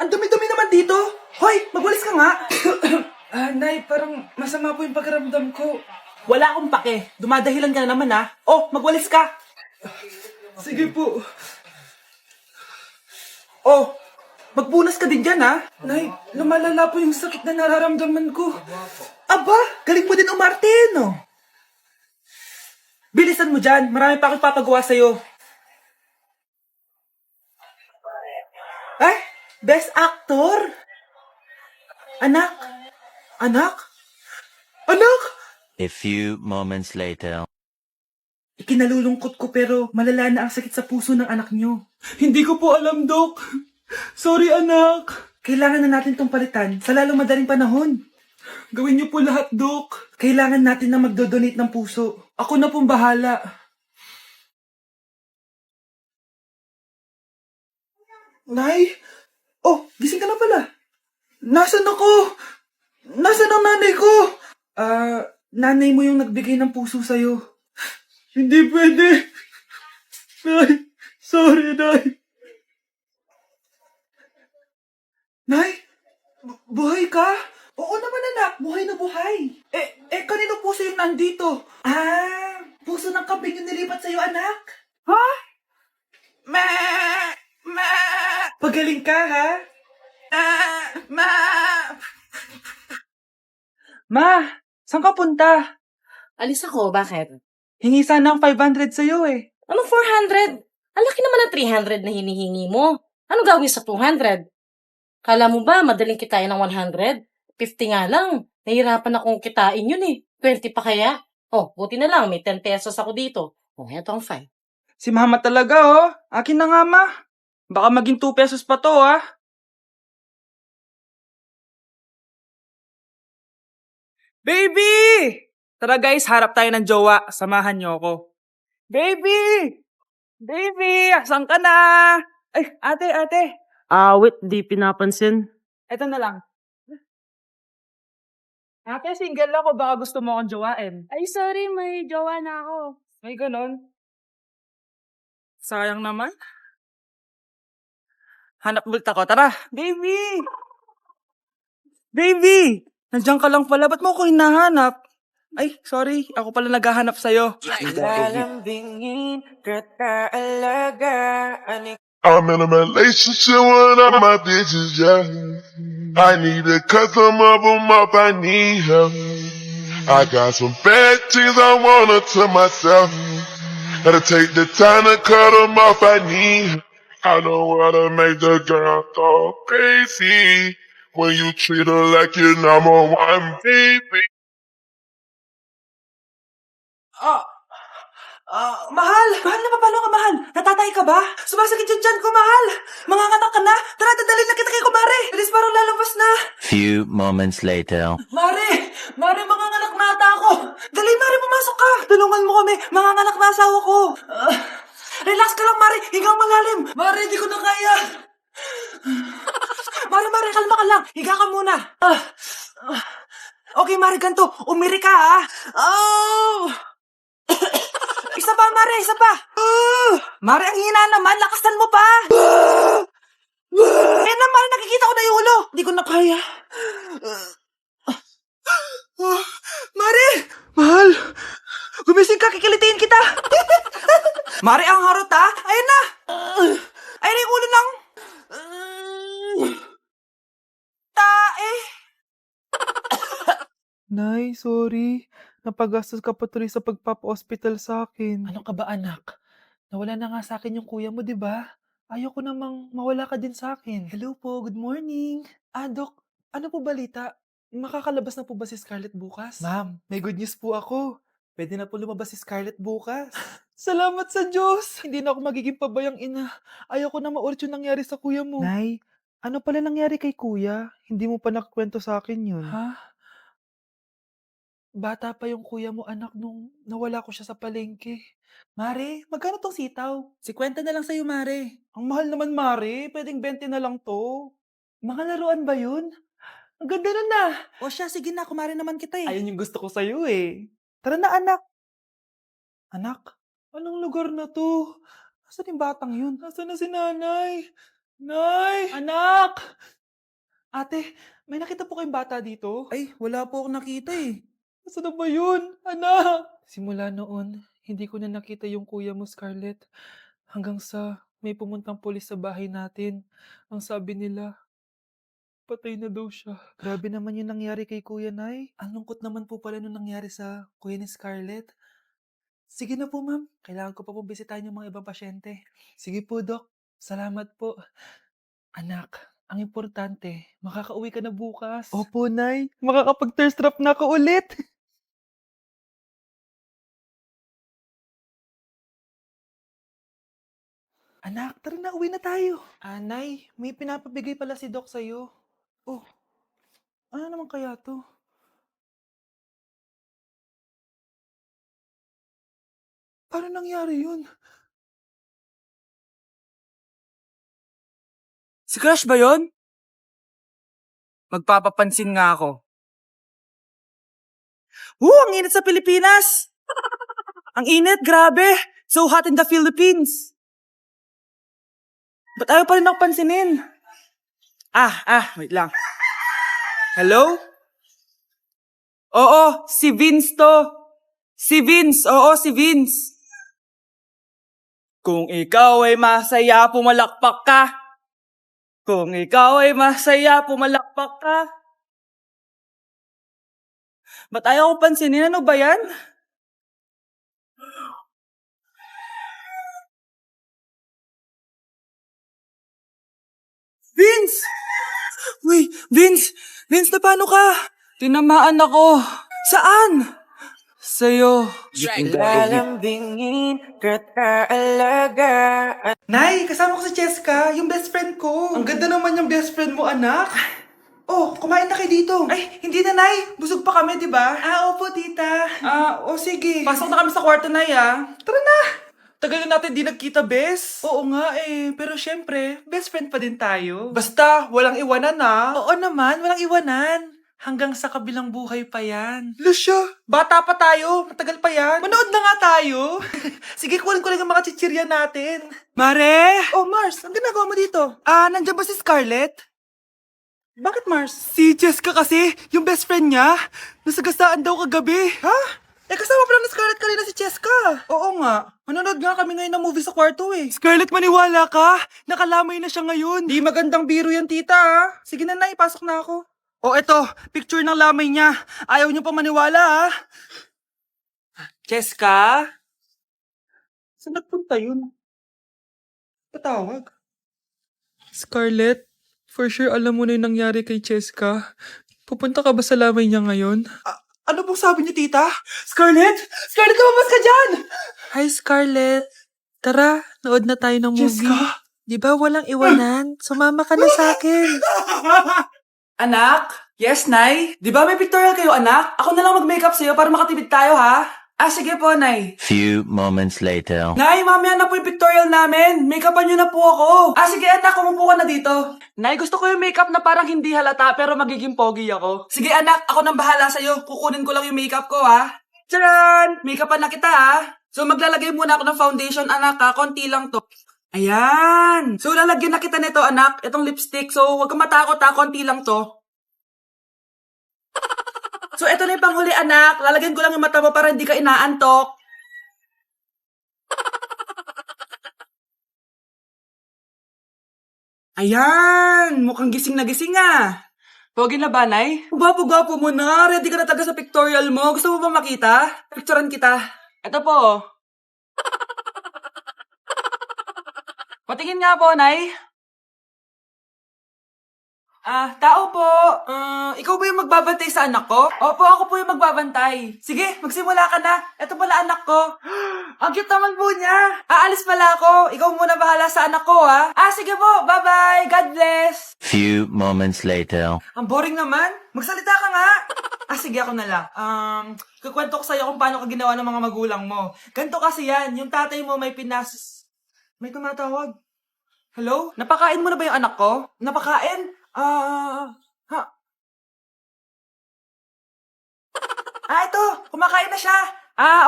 Ang dumi-dumi naman dito. Hoy, magwalis ka nga. Nay, parang masama po yung pakiramdam ko. Wala akong pake. Dumadahilan ka na naman ha. Oh, magwalis ka. Sige po. Oh, magpunas ka din dyan ha. Nay, lumalala po yung sakit na nararamdaman ko. Aba, galing mo din umarte, no? Bilisan mo dyan. Marami pa akong papagawa sa'yo. Best actor? Anak? Anak? Anak? A few moments later. Ikinalulungkot ko pero malala na ang sakit sa puso ng anak nyo. Hindi ko po alam, Dok. Sorry, anak. Kailangan na natin tong palitan sa lalong madaling panahon. Gawin niyo po lahat, Dok. Kailangan natin na magdodonate ng puso. Ako na pong bahala. Nay? Oh, gising ka na pala. Nasaan ako? Nasaan ang nanay ko? Nanay mo yung nagbigay ng puso sa'yo. Hindi pwede. Nay, sorry, Nay. Nay? Buhay ka? Oo naman anak, buhay na buhay. Kanino puso yung nandito? Puso ng kambing yung nilipat sa'yo anak? Ha? Ma! Pagaling ka ha? Ma, saan ka punta? Alis ako, bakit? Hingi sana ang 500 sa'yo eh. Anong 400? Ang laki naman ng 300 na hinihingi mo. Ano gawin sa 200? Kala mo ba madaling kitain ng 100? 50 nga lang. Nahihirapan akong kitain yun eh. 20 pa kaya? Oh, buti na lang. May 10 pesos ako dito. Oh, eto ang 5. Si mama talaga oh. Akin na nga ma. Baka maging 2 pesos pa to ah. Baby! Tara guys, harap tayo ng jowa. Samahan niyo ako. Baby! Baby! Asan ka na? Ay, ate. Awit, di pinapansin. Eto na lang. Ate, single ako. Baka gusto mo akong jowain. Ay, sorry, may jowa na ako. May ganon. Sayang naman. Hanap ulit ako. Tara. Baby! Baby! Nandiyan ka lang pala. Ba't mo ako hinahanap? Ay, sorry. Ako pala naghahanap sa'yo. Lalambingin kita alagaan. I'm in a relationship with all my bitches, yeah. I need to cut some of them off, I need help. I got some bad things I wanna to myself. Gotta take the time to cut them off, I need help. I don't wanna make the girl go crazy when you treat her like your number one baby. Mahal! Mahal na papalo ka, mahal! Natatay ka ba? Sumasakit yung tiyan ko, mahal! Manganganak ka na? Tara, dadalhin na kita kay kumare! Bilis parang lalabas na! Few moments later. Mare! Mare, manganganak na ata ako! Dali, Mare, pumasok ka! Tulungan mo kami! Manganganak na asawa ko! Relax ka lang, Mare! Higang malalim! Mare, di ko na kaya! Mare, kalma ka lang! Higa ka muna! Okay, Mare, ganito. Umiri ka, ha? Oh! Isa pa, Mare, isa pa! Mare, ang hina naman! Lakasan mo pa! Na, Mare, nakikita ko na yung ulo! Di ko na kaya. Mare! Mahal! Gumising ka, kikilitiin kita! Mare, ang harot ha! Ayun na! Ayun na yung ulo ng... tae! Nay, sorry. Napagastos ka pa tuloy sa pagpapa-hospital sa akin. Ano ka ba, anak? Nawala na nga sa akin yung kuya mo, di ba? Ayoko namang mawala ka din sa akin. Hello po, good morning. Dok, ano po balita? Makakalabas na po ba si Scarlett bukas? Ma'am, may good news po ako. Pwede na po lumabas si Scarlett bukas. Salamat sa Diyos! Hindi na ako magiging pabayang ina. Ayoko na maulit yung nangyari sa kuya mo. Nay, ano pala nangyari kay kuya? Hindi mo pa nakakwento sa akin yun. Ha? Bata pa yung kuya mo, anak, nung nawala ko siya sa palengke. Mare, magkano tong sitaw? 50 na lang sa'yo, Mare. Ang mahal naman, Mare. Pwedeng 20 na lang to. Mga laruan ba yun? Ang ganda nun na. O siya, sige na. Kumare naman kita eh. Ayun yung gusto ko sa'yo eh. Tara na, anak. Anak, anong lugar na to? Nasaan yung batang yun? Nasaan na si nanay? Nay! Anak! Ate, may nakita po kayong bata dito? Ay, wala po akong nakita eh. Nasaan na ba yun? Anak! Simula noon, hindi ko na nakita yung kuya mo, Scarlett. Hanggang sa may pumuntang pulis sa bahay natin. Ang sabi nila, patay na daw siya. Grabe naman yung nangyari kay Kuya Nay. Ang lungkot naman po pala nung nangyari sa kuya ni Scarlett. Sige na po, ma'am. Kailangan ko pa po bisitahin yung mga ibang pasyente. Sige po, Dok. Salamat po. Anak, ang importante, makakauwi ka na bukas. Opo, Nay. Makakapag-thirst trap na ako ulit. Anak, tara na, uwi na tayo. Nay, may pinapabigay pala si Doc sa'yo. Oh, ano naman kaya to? Paano nangyari yun? Si Crush ba yon? Magpapapansin nga ako. Ang init sa Pilipinas! Ang init, grabe! So hot in the Philippines! Ba't ayaw pa rin ako pansinin? Wait lang. Hello? Oo, si Vince to. Si Vince, oo, si Vince. Kung ikaw ay masaya, pumalakpak ka. Kung ikaw ay masaya, pumalakpak ka. Ba't ayaw ko pansinin? Ano ba yan? Vince! Uy, Vince! Vince, na paano ka? Tinamaan ako. Saan? Sa'yo. Lalambingin kita alagaan. Nay, kasama ko si Cheska, yung best friend ko. Ang ganda naman yung best friend mo, anak. Oh, kumain na kayo dito. Ay, hindi na, Nay. Busog pa kami, di ba? Opo, tita. Sige. Pasok na kami sa kwarto, Nay, Tara na. Tagal na natin di nagkita, bes. Oo nga eh, pero syempre, best friend pa din tayo. Basta, walang iwanan Oo naman, walang iwanan. Hanggang sa kabilang buhay pa yan. Lucio, bata pa tayo. Matagal pa yan. Manood na nga tayo. Sige, kunin ko lang ang mga chichirya natin. Mare! Oh, Mars, ang ginagawa mo dito? Nandiyan ba si Scarlett? Bakit, Mars? Si Jessica kasi, yung best friend niya, nasagasaan daw kagabi. Ha? Kasama pala ni Scarlett kanina si Jessica. Oo nga. Manonood nga kami ngayon ng movie sa kwarto eh. Scarlett, maniwala ka? Nakalamay na siya ngayon. Di magandang biro yan, tita. Sige na, ipasok na ako. Oh, eto, picture ng lamay niya. Ayaw niyo pa maniwala, Jessica? Saan nagpunta yun? Patawag. Scarlett, for sure alam mo na yung nangyari kay Jessica. Pupunta ka ba sa lamay niya ngayon? Ano pong sabi niyo, tita? Scarlett? Scarlett, lumabas ka dyan! Hi, Scarlett. Tara, nood na tayo ng movie. Jessica? Di ba walang iwanan? Sumama ka na sa akin. Anak? Yes, Nay? Di ba may pictorial kayo, anak? Ako na lang mag-makeup sa'yo para makatipid tayo, ha? Sige po, Nay. Few moments later. Nay, mamaya na po yung pictorial namin. Make-upan niyo na po ako. Sige, anak, umupo ka na dito. Nay, gusto ko yung makeup na parang hindi halata pero magiging pogi ako. Sige, anak, ako nang bahala sa'yo. Kukunin ko lang yung makeup ko, ha? Tcharan! Make-upan na kita, ha? So, maglalagay muna ako ng foundation, anak, ha? Konti lang to. Ayan! So, lalagyan na kita nito, anak. Itong lipstick. So, huwag kang matakot, ha? Konti lang to. So, eto na yung panghuli, anak. Lalagyan ko lang yung mata mo para hindi ka inaantok. Ayan! Mukhang gising na gising, Pogi na ba, Nay? Gwapo-gwapo mo na. Ready ka na talaga sa pictorial mo. Gusto mo ba makita? Picturean kita. Eto po. Patingin nga po, Nay. Tao po. Ikaw ba yung magbabantay sa anak ko? Opo, ako po yung magbabantay. Sige, magsimula ka na. Ito pala anak ko. Ang cute naman po niya. Aalis pala ako. Ikaw muna bahala sa anak ko, ha? Sige po. Bye-bye. God bless. Few moments later. Ang boring naman. Magsalita ka nga. Sige, ako na lang. Kukwento ko sa'yo kung paano ka ginawa ng mga magulang mo. Ganito kasi yan. Yung tatay mo may May tumatawag. Hello? Napakain mo na ba yung anak ko? Napakain? Ito! Kumakain na siya!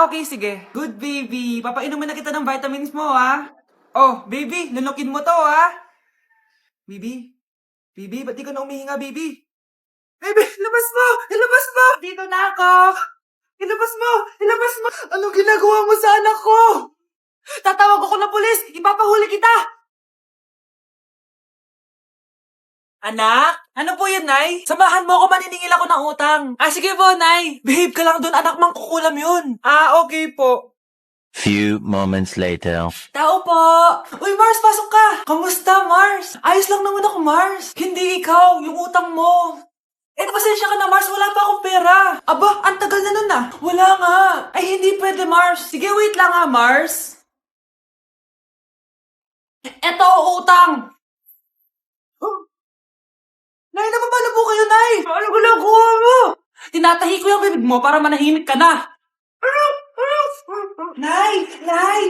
Okay, sige. Good baby. Papainumin na kita ng vitamins mo, ha? Oh, baby, lunukin mo to, ha? Bibi? Bibi, ba't di ka na umihinga, Bibi? Bibi, ilabas mo! Ilabas mo! Dito na ako! Ilabas mo! Ilabas mo! Anong ginagawa mo sa anak ko? Tatawag ako ng pulis! Ipapahuli kita! Anak? Ano po yun, Nay? Samahan mo ako, maniningil ako ng utang. Sige po, Nay. Behave ka lang doon, anak, mangkukulam yun. Okay po. Few moments later. Tao po! Uy, Mars, pasok ka! Kamusta, Mars? Ayos lang naman ako, Mars. Hindi ikaw, yung utang mo. Pasensya ka na, Mars. Wala pa akong pera. Aba, ang tagal na nun ah. Wala nga. Ay, hindi pwede, Mars. Sige, wait lang ha, Mars. Eto, utang. Nay, nababala po kayo, Nay. Ano ginagawa mo? Tinatahi ko yung bibig mo para manahimik ka na. Nay! Nay!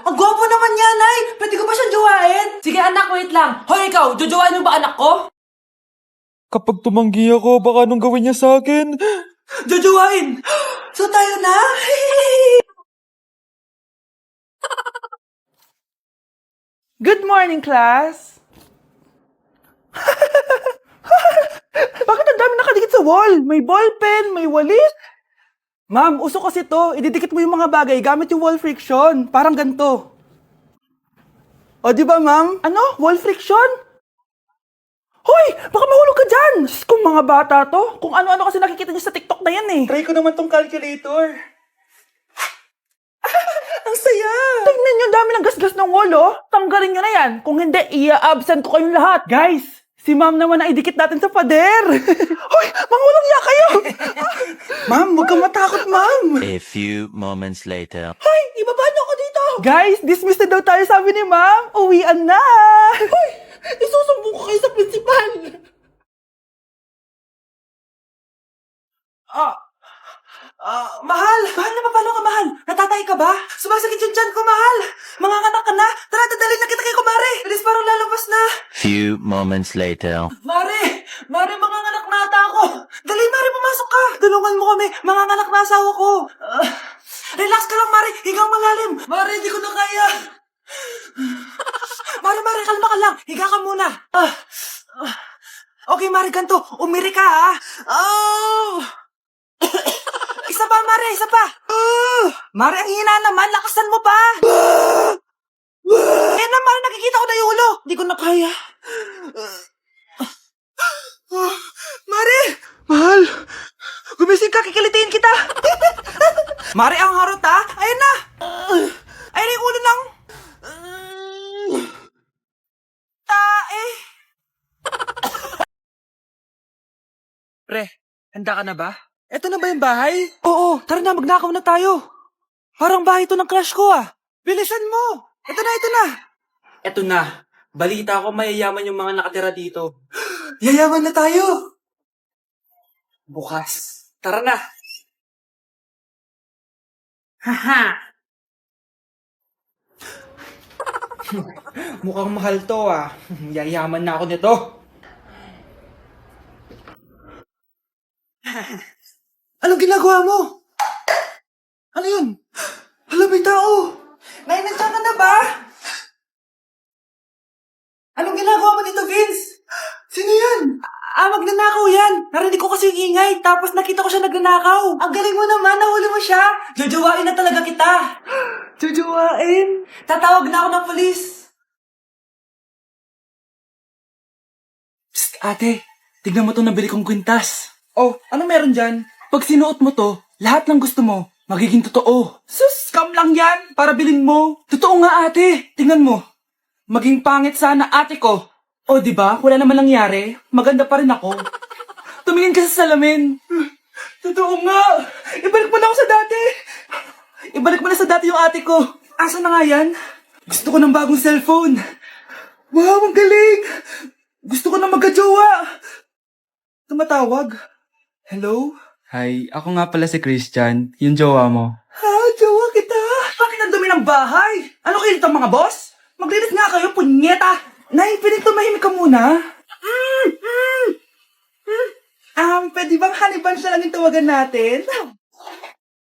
Ang gwapo naman niya, Nay! Pwede ko ba siyang jowain? Sige, anak, wait lang. Hoy, ikaw, jojowain mo ba anak ko? Kapag tumanggi ako, baka anong gawin niya sa akin? Jojowain! So tayo na? Good morning, class! Bakit ang dami nakadikit sa wall? May ballpen, may walis. Ma'am, uso kasi to. Ididikit mo yung mga bagay gamit yung wall friction. Parang ganito. O, di ba, ma'am? Ano? Wall friction? Hoy! Baka mahulog ka dyan! Sus, kung mga bata to. Kung ano-ano kasi nakikita niyo sa TikTok na yan eh. Try ko naman tong calculator. Ang saya! Tingnan niyo, dami ng gasgas ng wall, oh. Tanggalin niyo na yan. Kung hindi, i-absent ko kayong lahat. Guys, si ma'am naman na idikit natin sa pader. Hoy! Mangulong niya kayo! Ma'am, huwag kang matakot, ma'am. A few moments later. Hoy! Ibaba niyo ako dito! Guys, dismiss na daw tayo, sabi ni ma'am. Uwian na! Hoy! Isusumbong ko kayo sa principal! Mahal! Mahal na paano ka, mahal? Natatay ka ba? Sumasakit yung tiyan ko, mahal! Manganganak ka na? Tara, dadalhin na kita kay kumare! Alis, parang lalabas na! Few moments later. Mare! Mare, manganganak na ata ako! Dali, Mare, pumasok ka! Tulungan mo kami! Manganganak na asawa ko! Relax ka lang, Mare! Higang malalim! Mare, hindi ko na kaya! Mare, kalma ka lang! Higa ka muna! Okay, Mare, ganito. Umiri ka, ha? Isa pa, Mare! Isa pa! Mare, ang hina naman! Lakasan mo pa! Ayan na, Mare! Nakikita ko na yung ulo! Hindi ko na kaya. Mare! Mahal! Gumising ka! Kikilitiin kita! Mare, ang harot, ha? Ayan na! Ayan na yung ulo ng... tae! Pre, handa ka na ba? Eto na ba yung bahay? Oo, tara na, magnakaw na tayo. Parang bahay to ng crush ko ah. Bilisan mo! Eto na, eto na! Eto na. Balita ko mayayaman yung mga nakatira dito. Yayaman na tayo! Bukas. Tara na! Haha! Mukhang mahal to ah. Yayaman na ako nito. Anong ginagawa mo? Ano yun? Hala, may tao! Nay, nandiyan ka na ba? Anong ginagawa mo dito, Vince? Sino yan? Magnanakaw yan. Narinig ko kasi yung ingay, tapos nakita ko siya nagnanakaw. Ang galing mo naman, nahuli mo siya. Jojowain na talaga kita. Jojowain? Tatawag na ako ng polis. Psst, ate. Tignan mo itong nabili kong kwintas. Oh, ano meron dyan? Pag sinuot mo to, lahat ng gusto mo, magiging totoo. Sus, scam lang yan, para bilhin mo. Totoo nga ate, tingnan mo. Maging pangit sana ate ko. O diba, wala naman nangyari, maganda pa rin ako. Tumingin ka sa salamin. Totoo nga, ibalik mo na ako sa dati. Ibalik mo na sa dati yung ate ko. Asa na nga yan? Gusto ko ng bagong cellphone. Wow, ang galing. Gusto ko na magka-jowa. Tumatawag. Hello? Hi, ako nga pala si Christian, yung jowa mo. Jowa kita! Bakit ang dumi ng bahay? Ano kayo dito mga boss? Maglinis nga kayo, punyeta! Nay, pwede tumahimik ka muna? Pwede bang honey bunch na lang yung tawagan natin?